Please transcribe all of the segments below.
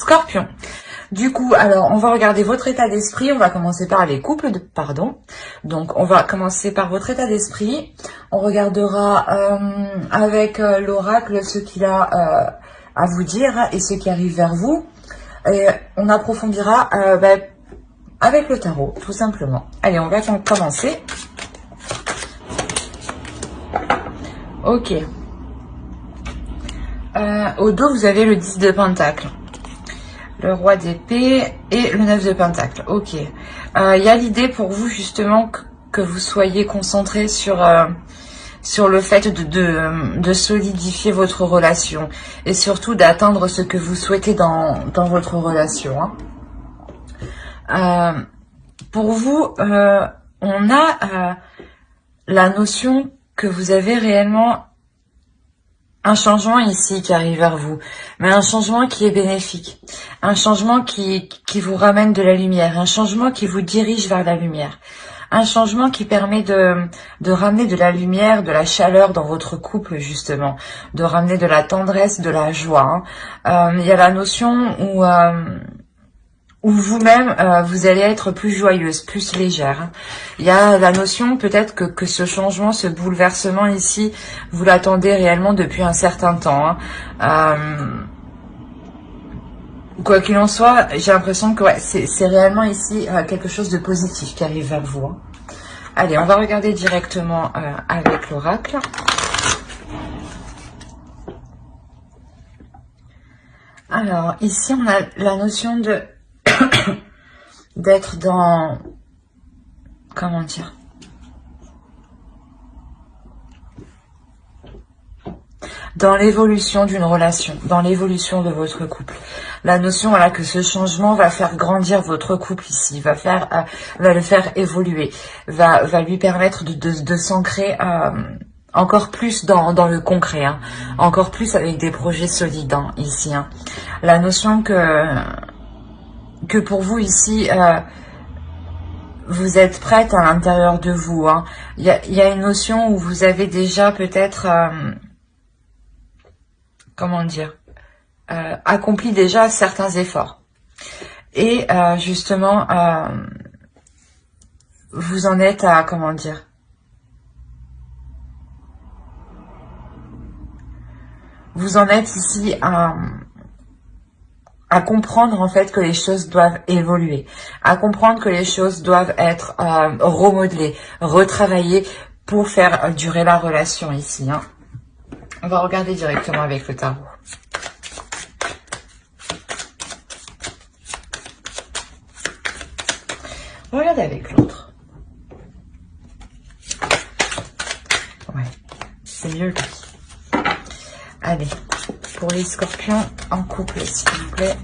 Scorpion. Du coup, alors, on va regarder votre état d'esprit. On va commencer par les couples de... Pardon. Donc, on va commencer par votre état d'esprit. On regardera avec l'oracle ce qu'il a à vous dire et ce qui arrive vers vous. Et on approfondira avec le tarot, tout simplement. Allez, on va commencer. Ok. Au dos, vous avez le 10 de Pentacle. Le roi d'épée et le 9 de Pentacle. Ok. Il y a l'idée pour vous justement que vous soyez concentré sur le fait de solidifier votre relation et surtout d'atteindre ce que vous souhaitez dans votre relation. Hein. Pour vous, on a la notion que vous avez réellement un changement ici qui arrive vers vous, mais un changement qui est bénéfique, un changement qui vous ramène de la lumière, un changement qui vous dirige vers la lumière, un changement qui permet de ramener de la lumière, de la chaleur dans votre couple justement, de ramener de la tendresse, de la joie. Hein. Il y a la notion où vous-même, vous allez être plus joyeuse, plus légère. Hein. Il y a la notion peut-être que ce changement, ce bouleversement ici, vous l'attendez réellement depuis un certain temps. Hein. Quoi qu'il en soit, j'ai l'impression que ouais, c'est réellement ici quelque chose de positif qui arrive vers vous. Hein. Allez, on va regarder directement avec l'oracle. Alors, ici, on a la notion de d'être dans, comment dire, dans l'évolution d'une relation, dans l'évolution de votre couple. La notion, voilà, que ce changement va faire grandir votre couple ici, va le faire évoluer, va lui permettre de s'ancrer encore plus dans le concret, hein, encore plus avec des projets solides hein, ici. Hein. La notion que pour vous ici, vous êtes prête à l'intérieur de vous. Hein. Il y a une notion où vous avez déjà peut-être, comment dire, accompli déjà certains efforts. Et justement, vous en êtes à, comment dire, vous en êtes ici à comprendre en fait que les choses doivent évoluer, à comprendre que les choses doivent être remodelées, retravaillées pour faire durer la relation ici. Hein. On va regarder directement avec le tarot. Regardez avec l'autre. Ouais, c'est mieux lui. Allez. Pour les scorpions en couple, s'il vous plaît.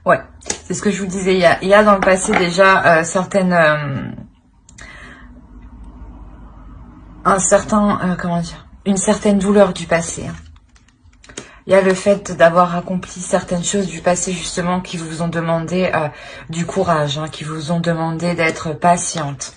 Ouais, c'est ce que je vous disais. Il y a dans le passé déjà une certaine douleur du passé. Hein. Il y a le fait d'avoir accompli certaines choses du passé justement qui vous ont demandé du courage, hein, qui vous ont demandé d'être patiente.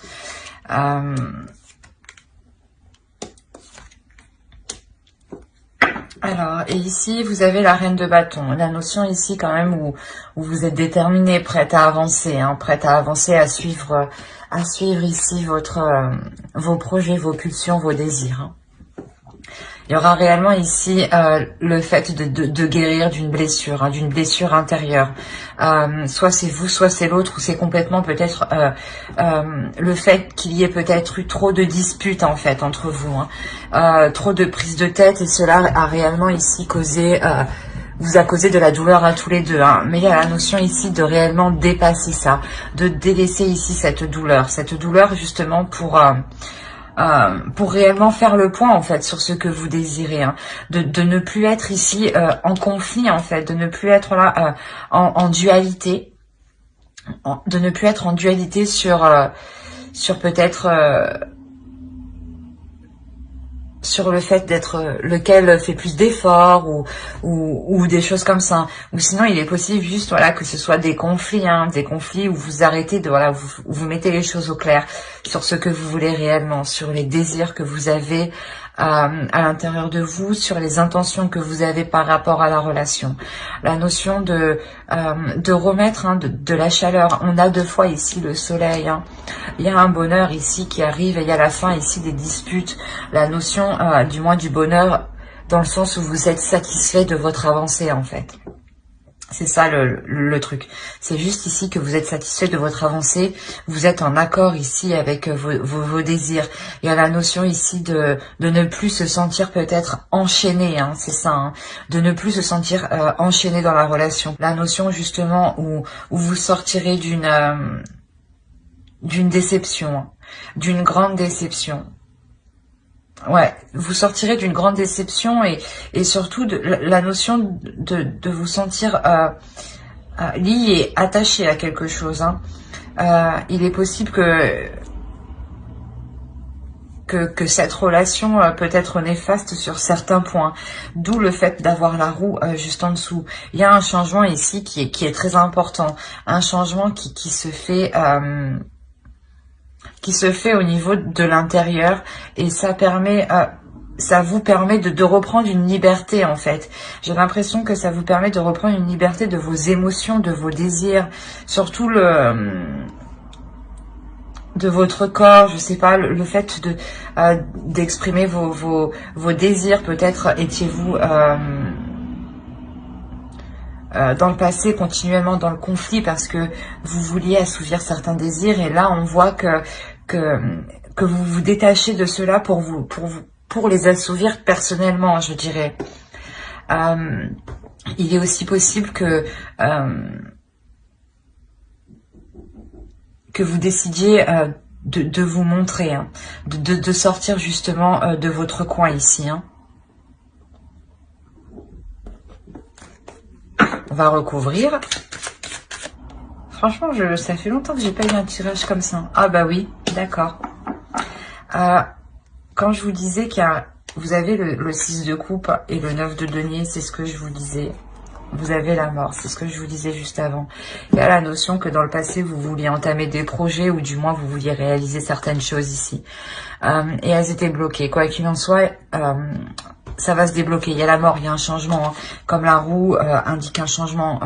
Alors, et ici, vous avez la reine de bâton. La notion ici, quand même, où vous êtes déterminée, prête à avancer, hein, prête à avancer, à suivre ici vos projets, vos pulsions, vos désirs. Hein. Il y aura réellement ici le fait de guérir d'une blessure intérieure. Soit c'est vous, soit c'est l'autre, ou c'est complètement peut-être le fait qu'il y ait peut-être eu trop de disputes en fait entre vous, hein. Trop de prises de tête, et cela a réellement ici vous a causé de la douleur à tous les deux. Hein. Mais il y a la notion ici de réellement dépasser ça, de délaisser ici cette douleur justement pour réellement faire le point en fait sur ce que vous désirez, hein. De ne plus être ici en conflit en fait, de ne plus être là en dualité, de ne plus être en dualité sur peut-être sur le fait d'être lequel fait plus d'efforts ou des choses comme ça. Ou sinon, il est possible juste voilà que ce soit des conflits, hein, des conflits où vous arrêtez de voilà, où vous mettez les choses au clair sur ce que vous voulez réellement, sur les désirs que vous avez à l'intérieur de vous, sur les intentions que vous avez par rapport à la relation. La notion de remettre de la chaleur. On a deux fois ici le soleil. Hein. Il y a un bonheur ici qui arrive et il y a la fin ici des disputes. La notion du moins du bonheur dans le sens où vous êtes satisfait de votre avancée en fait. C'est ça le truc. C'est juste ici que vous êtes satisfait de votre avancée. Vous êtes en accord ici avec vos désirs. Il y a la notion ici de ne plus se sentir peut-être enchaîné. Hein, c'est ça. Hein, de ne plus se sentir enchaîné dans la relation. La notion justement où vous sortirez d'une déception. Hein, d'une grande déception. Ouais, vous sortirez d'une grande déception et surtout de la notion de vous sentir lié, attaché à quelque chose. Hein. Il est possible que cette relation peut être néfaste sur certains points, d'où le fait d'avoir la roue juste en dessous. Il y a un changement ici qui est très important, un changement qui se fait... au niveau de l'intérieur et ça vous permet de reprendre une liberté en fait. J'ai l'impression que ça vous permet de reprendre une liberté de vos émotions, de vos désirs, surtout de votre corps, je sais pas, le fait d'exprimer vos désirs. Peut-être étiez-vous dans le passé continuellement dans le conflit parce que vous vouliez assouvir certains désirs et là on voit que vous vous détachez de cela pour les assouvir personnellement, je dirais. Il est aussi possible que vous décidiez de vous montrer, hein, de sortir justement de votre coin ici. Hein. On va recouvrir. Franchement, ça fait longtemps que j'ai pas eu un tirage comme ça. Ah bah oui, d'accord. Quand je vous disais vous avez le 6 de coupe et le 9 de denier, c'est ce que je vous disais. Vous avez la mort, c'est ce que je vous disais juste avant. Il y a la notion que dans le passé, vous vouliez entamer des projets ou du moins vous vouliez réaliser certaines choses ici. Et elles étaient bloquées. Quoi qu'il en soit, ça va se débloquer. Il y a la mort, il y a un changement. Hein. Comme la roue indique un changement.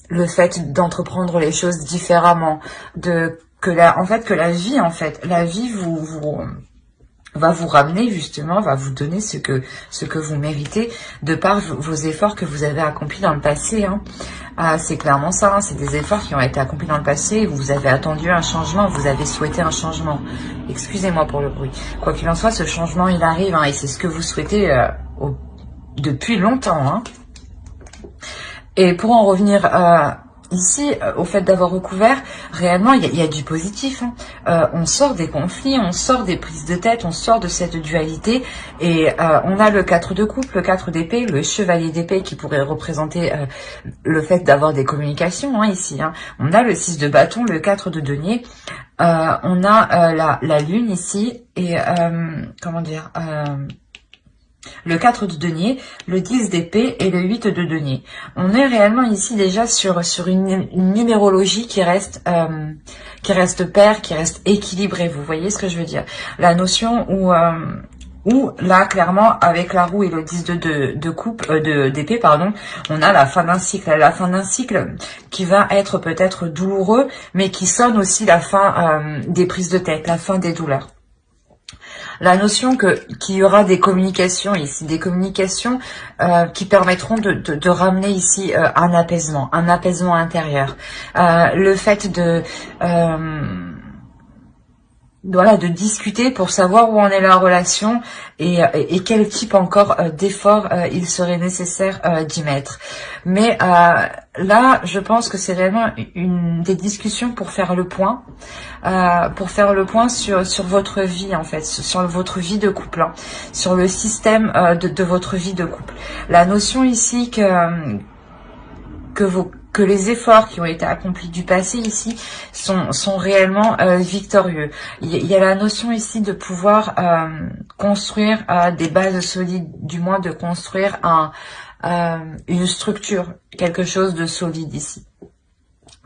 Le fait d'entreprendre les choses différemment. Que la vie va vous ramener justement, va vous donner ce que vous méritez de par vos efforts que vous avez accomplis dans le passé. Hein. C'est clairement ça, hein, c'est des efforts qui ont été accomplis dans le passé, vous avez attendu un changement, vous avez souhaité un changement. Excusez-moi pour le bruit. Quoi qu'il en soit, ce changement il arrive hein, et c'est ce que vous souhaitez depuis longtemps. Hein. Et pour en revenir ici, au fait d'avoir recouvert, réellement, il y a du positif. Hein. On sort des conflits, on sort des prises de tête, on sort de cette dualité. Et on a le 4 de coupe, le 4 d'épée, le chevalier d'épée qui pourrait représenter le fait d'avoir des communications hein, ici. Hein. On a le 6 de bâton, le 4 de denier. On a la lune ici. Et comment dire le 4 de denier, le 10 d'épée et le 8 de denier. On est réellement ici déjà sur une numérologie qui reste paire, qui reste équilibrée. Vous voyez ce que je veux dire? La notion où là, clairement, avec la roue et le 10 d'épée, pardon, on a la fin d'un cycle. La fin d'un cycle qui va être peut-être douloureux, mais qui sonne aussi la fin des prises de tête, la fin des douleurs. La notion qu'il y aura des communications ici, des communications qui permettront de ramener ici un apaisement intérieur. Le fait de discuter pour savoir où en est la relation et quel type encore d'effort il serait nécessaire d'y mettre. Mais là, je pense que c'est réellement des discussions pour faire le point, sur votre vie en fait, sur votre vie de couple, hein, sur le système de votre vie de couple. La notion ici que les efforts qui ont été accomplis du passé ici sont réellement victorieux. Il y a la notion ici de pouvoir construire des bases solides, du moins de construire une structure, quelque chose de solide ici.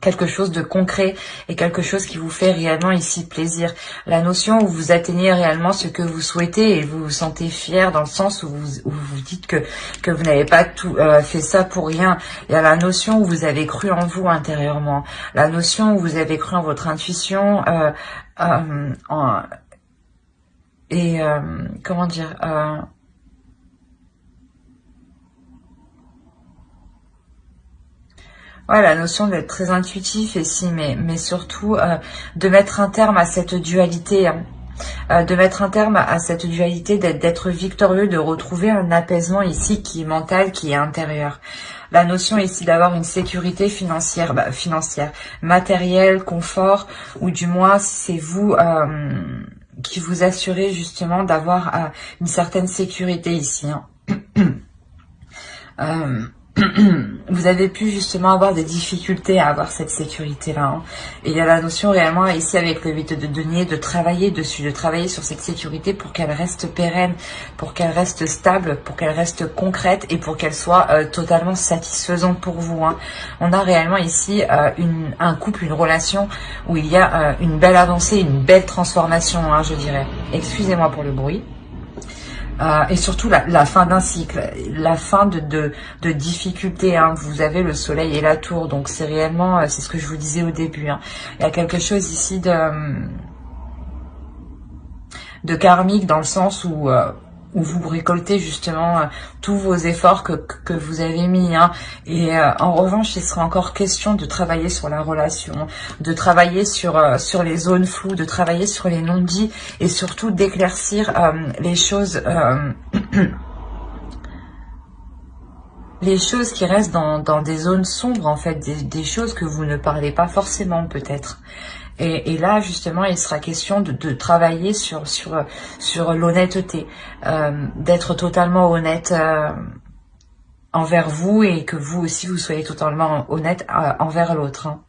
quelque chose de concret et quelque chose qui vous fait réellement ici plaisir. La notion où vous atteignez réellement ce que vous souhaitez et vous vous sentez fier dans le sens où vous dites que vous n'avez pas tout fait ça pour rien. Il y a la notion où vous avez cru en vous intérieurement. La notion où vous avez cru en votre intuition comment dire ouais, la notion d'être très intuitif ici, mais surtout de mettre un terme à cette dualité, hein. De mettre un terme à cette dualité, d'être victorieux, de retrouver un apaisement ici qui est mental, qui est intérieur. La notion ici d'avoir une sécurité financière, matérielle, confort, ou du moins c'est vous qui vous assurez justement d'avoir une certaine sécurité ici, hein. Vous avez pu justement avoir des difficultés à avoir cette sécurité-là, hein. Et il y a la notion réellement ici avec le 8 de denier de travailler dessus, de travailler sur cette sécurité pour qu'elle reste pérenne, pour qu'elle reste stable, pour qu'elle reste concrète et pour qu'elle soit totalement satisfaisante pour vous, hein. On a réellement ici un couple, une relation où il y a une belle avancée, une belle transformation, hein, je dirais. Excusez-moi pour le bruit. Et surtout la fin d'un cycle, la fin de difficultés, hein. Vous avez le soleil et la tour, donc c'est réellement, c'est ce que je vous disais au début, hein. Il y a quelque chose ici de karmique dans le sens où vous récoltez justement tous vos efforts que vous avez mis, hein. Et en revanche, il sera encore question de travailler sur la relation, de travailler sur les zones floues, de travailler sur les non-dits et surtout d'éclaircir les choses les choses qui restent dans des zones sombres, en fait, des choses que vous ne parlez pas forcément peut-être. Et là, justement, il sera question de travailler sur l'honnêteté, d'être totalement honnête envers vous et que vous aussi, vous soyez totalement honnête envers l'autre, hein.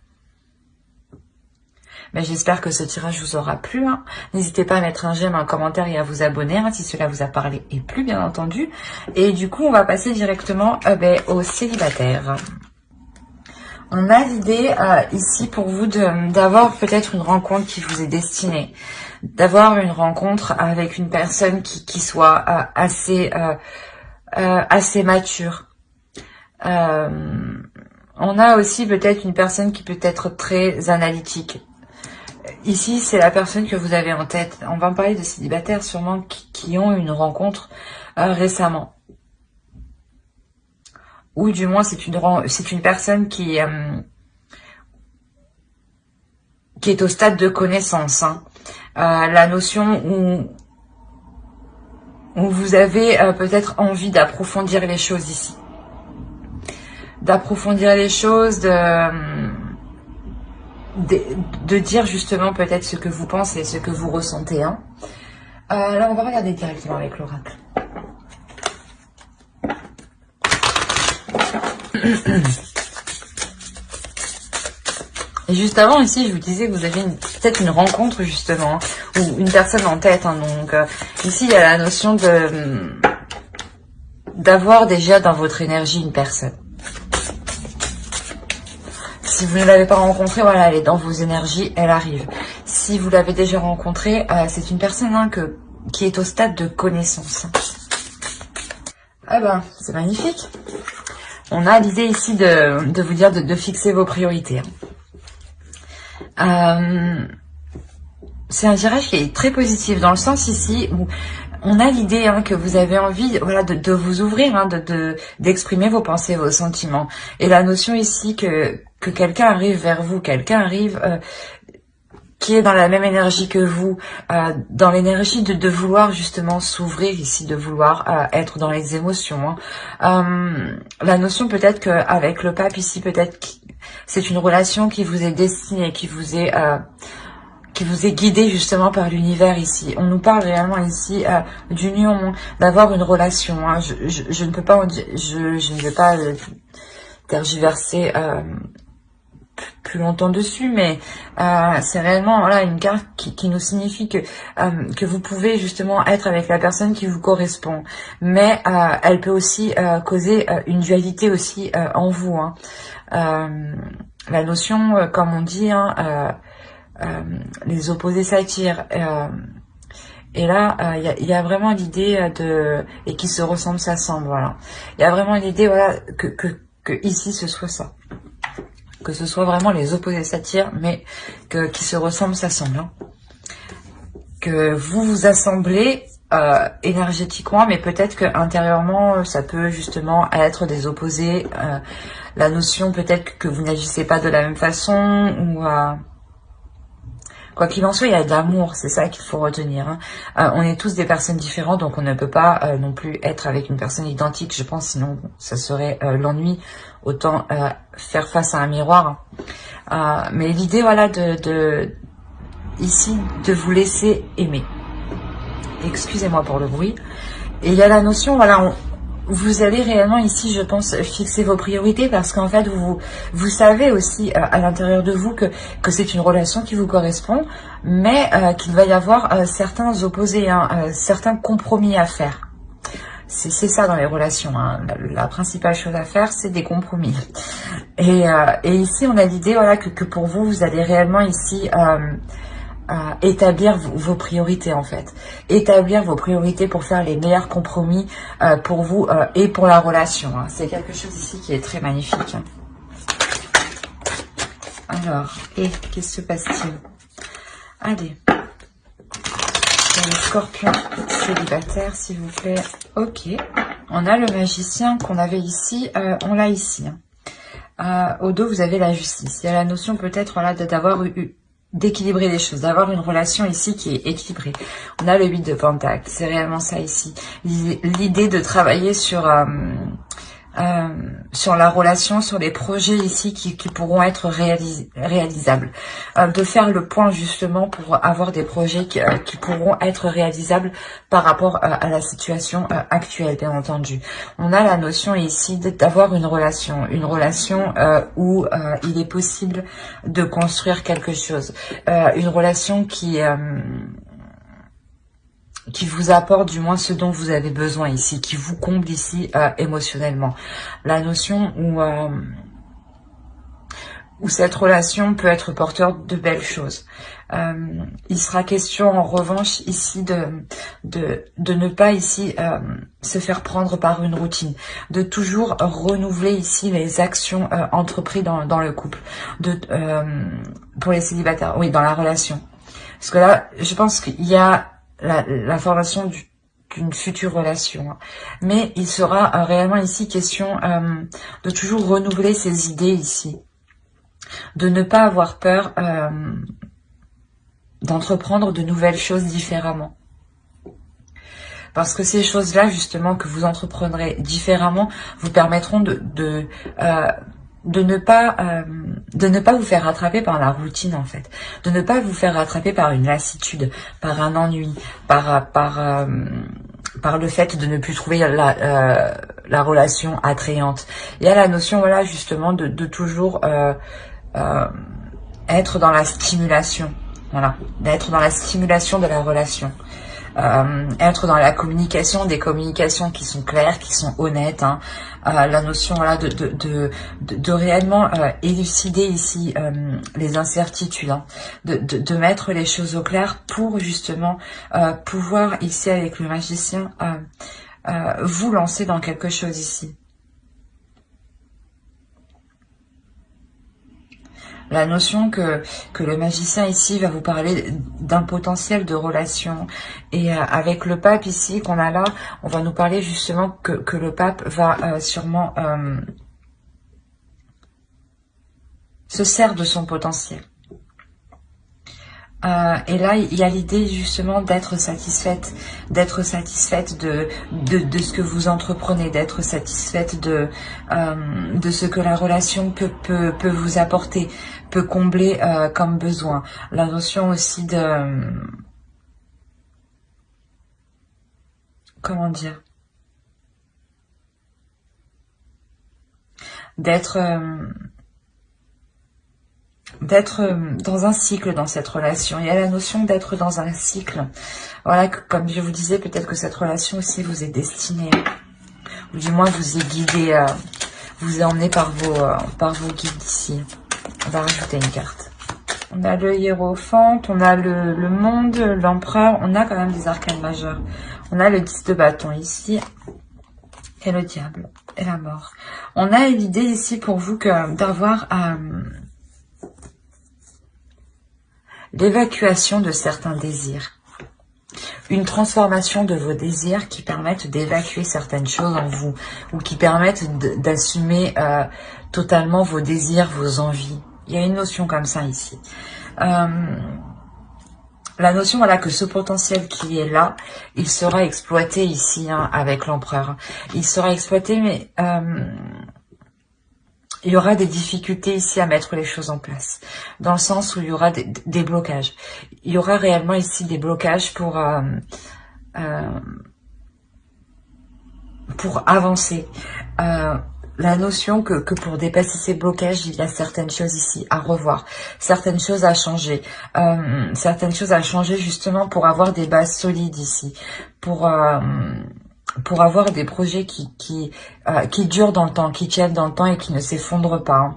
Mais j'espère que ce tirage vous aura plu, hein. N'hésitez pas à mettre un j'aime, un commentaire et à vous abonner, hein, si cela vous a parlé et plu, bien entendu. Et du coup, on va passer directement aux célibataires. On a l'idée ici pour vous d'avoir peut-être une rencontre qui vous est destinée, d'avoir une rencontre avec une personne qui soit assez mature. On a aussi peut-être une personne qui peut être très analytique. Ici, c'est la personne que vous avez en tête. On va en parler de célibataires sûrement qui ont une rencontre récemment. Ou du moins, c'est une personne qui est au stade de connaissance, hein. La notion où vous avez peut-être envie d'approfondir les choses ici. D'approfondir les choses, de dire justement peut-être ce que vous pensez, ce que vous ressentez, hein. Là, on va regarder directement avec l'oracle. Et juste avant ici, je vous disais que vous avez peut-être une rencontre justement, ou une personne en tête, hein. Donc ici, il y a la notion d'avoir déjà dans votre énergie une personne. Si vous ne l'avez pas rencontrée, voilà, elle est dans vos énergies, elle arrive. Si vous l'avez déjà rencontrée, c'est une personne, hein, qui est au stade de connaissance. Ah ben, c'est magnifique. On a l'idée ici de vous dire de fixer vos priorités, hein. C'est un tirage qui est très positif dans le sens ici où on a l'idée, hein, que vous avez envie, voilà, de vous ouvrir, hein, d'exprimer vos pensées, vos sentiments. Et la notion ici que quelqu'un arrive vers vous, quelqu'un arrive qui est dans la même énergie que vous, dans l'énergie de vouloir justement s'ouvrir ici, de vouloir être dans les émotions, hein. La notion peut-être qu'avec le pape ici, peut-être c'est une relation qui vous est destinée, qui vous est guidée justement par l'univers ici. On nous parle réellement ici d'union, d'avoir une relation, hein. Je ne peux pas en dire, je ne vais pas tergiverser plus longtemps dessus, mais c'est réellement, voilà, une carte qui nous signifie que vous pouvez justement être avec la personne qui vous correspond, mais elle peut aussi causer une dualité aussi en vous, hein. la notion, comme on dit, hein, les opposés s'attirent. Et là, il y a vraiment l'idée et qui se ressemblent s'assemblent, voilà. Il y a vraiment l'idée, voilà, que ici ce soit ça. Que ce soit vraiment les opposés s'attirent, mais qui se ressemblent s'assemblent. Hein. Que vous vous assemblez énergétiquement, mais peut-être que intérieurement, ça peut justement être des opposés. La notion peut-être que vous n'agissez pas de la même façon, ou quoi qu'il en soit, il y a de l'amour, c'est ça qu'il faut retenir. Hein. On est tous des personnes différentes, donc on ne peut pas non plus être avec une personne identique, je pense, sinon ça serait l'ennui. Autant faire face à un miroir. Mais l'idée, voilà, ici, de vous laisser aimer. Excusez-moi pour le bruit. Et il y a la notion, voilà, vous allez réellement ici, je pense, fixer vos priorités parce qu'en fait, vous savez aussi à l'intérieur de vous que c'est une relation qui vous correspond, mais qu'il va y avoir certains opposés, hein, certains compromis à faire. C'est ça dans les relations, hein. La principale chose à faire, c'est des compromis. Et ici, on a l'idée, voilà, que pour vous, vous allez réellement ici établir vos priorités, en fait. Établir vos priorités pour faire les meilleurs compromis pour vous et pour la relation. Hein. C'est quelque chose ici qui est très magnifique. Alors, qu'est-ce qui se passe-t-il? Allez. Les scorpions célibataires, s'il vous plaît. Ok. On a le magicien qu'on avait ici. On l'a ici. Au dos, vous avez la justice. Il y a la notion peut-être, voilà, d'équilibrer les choses, d'avoir une relation ici qui est équilibrée. On a le 8 de Pentacle. C'est réellement ça ici. L'idée de travailler sur la relation, sur les projets ici qui pourront être réalisables. De faire le point justement pour avoir des projets qui pourront être réalisables par rapport à la situation actuelle, bien entendu. On a la notion ici d'avoir une relation où il est possible de construire quelque chose. Une relation qui vous apporte du moins ce dont vous avez besoin ici, qui vous comble ici émotionnellement. La notion où cette relation peut être porteur de belles choses. Il sera question en revanche ici de ne pas ici se faire prendre par une routine, de toujours renouveler ici les actions entreprises dans le couple, pour les célibataires, oui, dans la relation. Parce que là, je pense qu'il y a la formation d'une future relation. Hein. Mais il sera réellement ici question de toujours renouveler ses idées ici. De ne pas avoir peur d'entreprendre de nouvelles choses différemment. Parce que ces choses-là, justement, que vous entreprendrez différemment, vous permettront de ne pas vous faire rattraper par la routine, en fait. De ne pas vous faire rattraper par une lassitude, par un ennui, par le fait de ne plus trouver la relation attrayante. Il y a la notion, voilà, justement, de toujours être dans la stimulation. Voilà, d'être dans la stimulation de la relation. Être dans la communication, des communications qui sont claires, qui sont honnêtes, hein. La notion, voilà, de réellement élucider ici les incertitudes, hein. De mettre les choses au clair pour justement pouvoir ici avec le magicien vous lancer dans quelque chose ici. La notion que le magicien ici va vous parler d'un potentiel de relation. Et avec le pape ici qu'on a là, on va nous parler justement que le pape va sûrement se sert de son potentiel. Et là, il y a l'idée justement d'être satisfaite de ce que vous entreprenez, d'être satisfaite de ce que la relation peut vous apporter, peut combler comme besoin. La notion aussi de... Comment dire? D'être dans un cycle dans cette relation. Il y a la notion d'être dans un cycle. Voilà, comme je vous disais, peut-être que cette relation aussi vous est destinée, ou du moins vous est guidée, vous est emmené par vos guides ici. On va rajouter une carte. On a le hiérophant, on a le monde, l'empereur. On a quand même des arcanes majeurs. On a le 10 de bâton ici. Et le diable. Et la mort. On a l'idée ici pour vous d'avoir l'évacuation de certains désirs. Une transformation de vos désirs qui permettent d'évacuer certaines choses en vous. Ou qui permettent d'assumer totalement vos désirs, vos envies. Il y a une notion comme ça ici. La notion, voilà, que ce potentiel qui est là, il sera exploité ici, hein, avec l'empereur. Il sera exploité, mais il y aura des difficultés ici à mettre les choses en place. Dans le sens où il y aura des blocages. Il y aura réellement ici des blocages pour avancer. La notion que pour dépasser ces blocages, il y a certaines choses ici à revoir, certaines choses à changer, justement pour avoir des bases solides ici, pour avoir des projets qui durent dans le temps, qui tiennent dans le temps et qui ne s'effondrent pas.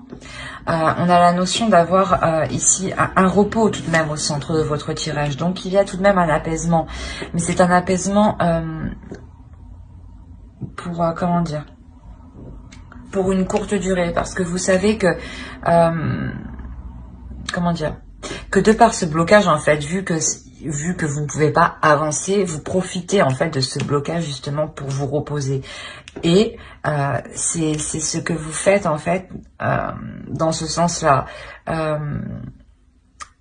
On a la notion d'avoir ici un repos tout de même au centre de votre tirage, donc il y a tout de même un apaisement, mais c'est un apaisement pour, comment dire, pour une courte durée, parce que vous savez que, comment dire, que de par ce blocage, en fait, vu que vous ne pouvez pas avancer, vous profitez, en fait, de ce blocage, justement, pour vous reposer. Et c'est ce que vous faites, en fait, dans ce sens-là.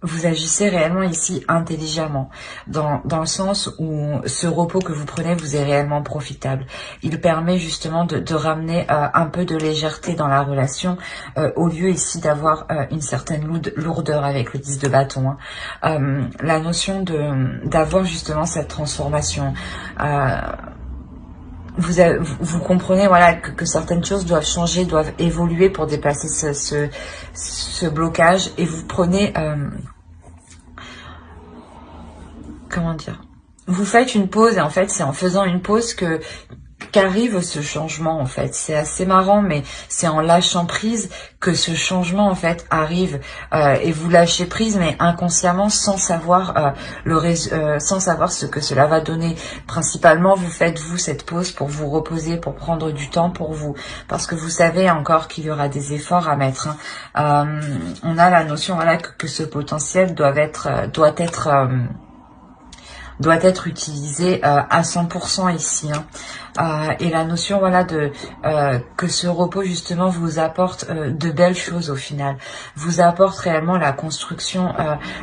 Vous agissez réellement ici intelligemment, dans le sens où ce repos que vous prenez vous est réellement profitable. Il permet justement de ramener un peu de légèreté dans la relation, au lieu ici d'avoir une certaine lourdeur avec le 10 de bâton. Hein. La notion d'avoir justement cette transformation, vous comprenez, voilà, que certaines choses doivent changer, doivent évoluer pour dépasser ce blocage, et vous prenez, comment dire, vous faites une pause, et en fait c'est en faisant une pause qu'arrive ce changement, en fait. C'est assez marrant, mais c'est en lâchant prise que ce changement, en fait, arrive, et vous lâchez prise, mais inconsciemment, sans savoir sans savoir ce que cela va donner. Principalement, vous faites, vous, cette pause pour vous reposer, pour prendre du temps pour vous, parce que vous savez encore qu'il y aura des efforts à mettre. Hein. On a la notion, voilà, que ce potentiel doit être utilisé à 100% ici. Hein. Et la notion, voilà, que ce repos justement vous apporte de belles choses au final, vous apporte réellement la construction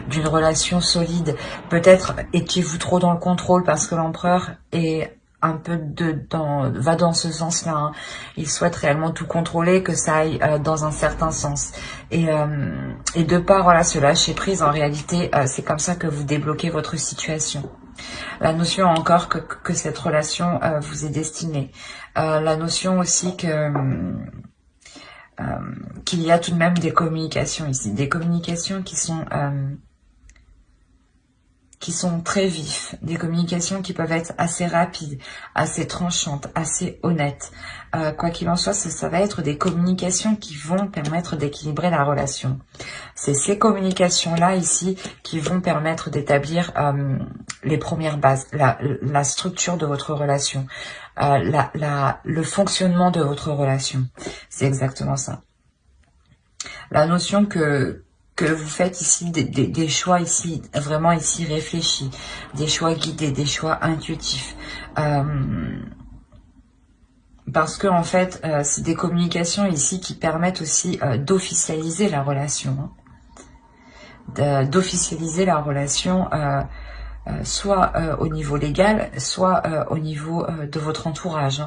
d'une relation solide. Peut-être étiez-vous trop dans le contrôle, parce que l'empereur est un peu va dans ce sens-là. Hein. Il souhaite réellement tout contrôler, que ça aille dans un certain sens. Et de par, voilà, ce lâcher prise, en réalité, c'est comme ça que vous débloquez votre situation. La notion encore que cette relation vous est destinée. La notion aussi qu'il y a tout de même des communications ici. Des communications qui sont très vifs, des communications qui peuvent être assez rapides, assez tranchantes, assez honnêtes. Quoi qu'il en soit, ça va être des communications qui vont permettre d'équilibrer la relation. C'est ces communications-là ici qui vont permettre d'établir les premières bases, la structure de votre relation, le fonctionnement de votre relation. C'est exactement ça. La notion que vous faites ici des choix ici, vraiment ici réfléchis, des choix guidés, des choix intuitifs. Parce que en fait, c'est des communications ici qui permettent aussi d'officialiser la relation. Hein. D'officialiser la relation, soit au niveau légal, soit au niveau de votre entourage.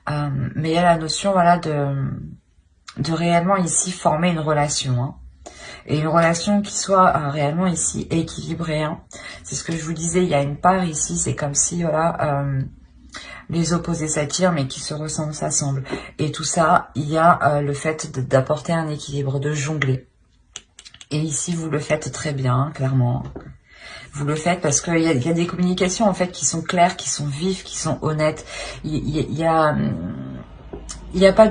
Hein. Mais il y a la notion, voilà, de réellement ici former une relation. Hein. Et une relation qui soit réellement ici équilibrée. Hein. C'est ce que je vous disais, il y a une part ici, c'est comme si, voilà, les opposés s'attirent, mais qui se ressemblent s'assemblent. Et tout ça, il y a le fait d'apporter un équilibre, de jongler. Et ici, vous le faites très bien, hein, clairement. Vous le faites parce qu'il y a des communications, en fait, qui sont claires, qui sont vives, qui sont honnêtes. Il y a pas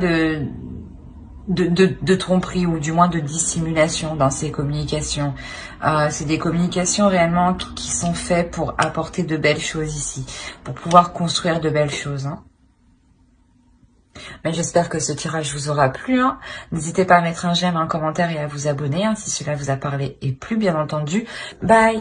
de tromperie ou du moins de dissimulation dans ces communications. C'est des communications réellement qui sont faites pour apporter de belles choses ici, pour pouvoir construire de belles choses. Hein. Mais j'espère que ce tirage vous aura plu. Hein. N'hésitez pas à mettre un j'aime, un commentaire et à vous abonner hein, si cela vous a parlé et plu, bien entendu. Bye!